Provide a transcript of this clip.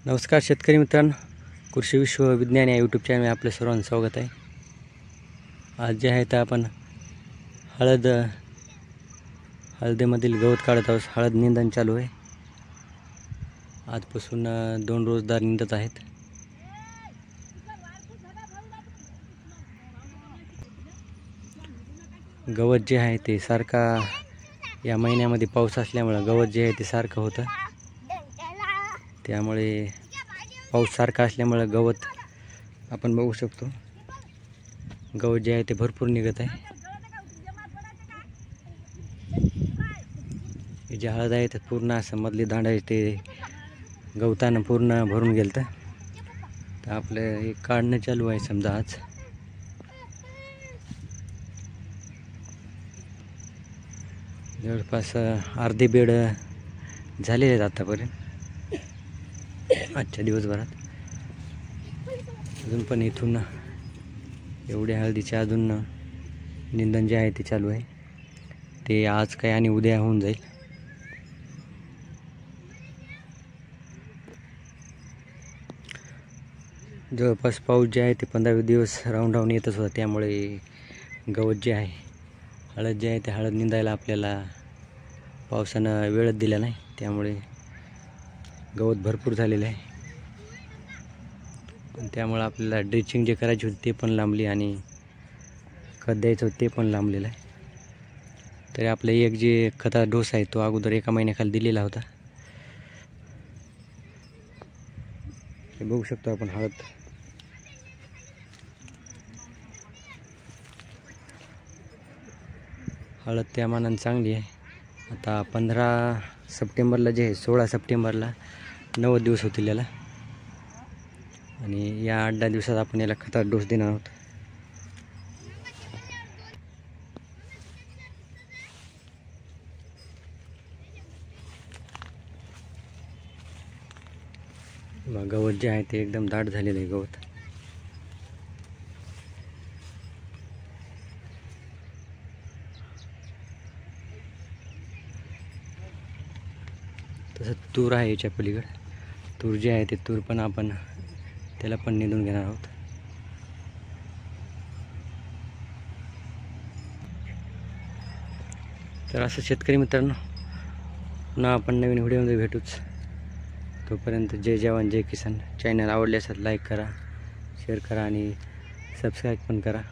नमस्कार शेतकरी मित्रांनो, कृषी विश्वविज्ञान या यूट्यूब चॅनल आपलं सर्वांचं स्वागत आहे। आज जे आहे ते आपण हळदीमधील गवत काढत आहोत। हळद निंदन चालू आहे। आजपासून 2 रोजदार निंदत आहेत। गवत जे आहे ते सारखा या महिन्यामध्ये पाऊस असल्यामुळे गवत जे आहे ते सारखं होतं। त्यामुळे पाऊस सारखा असल्यामुळे गवत आपण बघू शकतो, गवत जे आहे ते भरपूर निघत आहे। हे जे हळद आहे ते पूर्ण असं मधली दांड आहे ते गवतानं पूर्ण भरून गेलं। तर आपलं हे काढणं चालू आहे। समजा आज जवळपास अर्धे बेड झालेले आहेत आतापर्यंत आजच्या दिवसभरात। अजून पण इथून एवढ्या हळदीचे अजून निंदन जे आहे ते चालू आहे। ते आज काय आणि उद्या होऊन जाईल। जवळपास पाऊस जे आहे ते 15-20 दिवस राहून येतच होता। त्यामुळे गवत जे आहे, हळद जे आहे ते हळद निंदायला आपल्याला पावसानं वेळच दिला नाही। त्यामुळे गवत भरपूर झालेलं आहे। त्यामुळे आपल्याला ड्रिचिंग जे करायची होती ते पण लांबली आणि खत द्यायचं होतं ते पण लांबलेलं आहे। तरी आपलं एक जे खता डोस आहे तो अगोदर 1 महिन्याखाली दिलेला होता। हे बघू शकतो आपण हळद त्या मानाने चांगली आहे। आता 15 सप्टेंबरला जे आहे 16 सप्टेंबरला 90 दिवस होतील याला, आणि या 8-10 दिवसात आपण याला खता डोस देणार आहोत। गवत जे आहे ते एकदम दाट झालेलं आहे गवत। तसं तूर आहे याच्या पलीकडे, तूर जे आहे ते तूर पण आपण त्याला पण निंदून घेणार आहोत। तर असं शेतकरी मित्रांनो, पुन्हा आपण नवीन व्हिडिओमध्ये भेटूच। तोपर्यंत जय जवान जय किसान। चॅनल आवडल्यास लाईक करा, शेअर करा आणि सबस्क्राईब पण करा।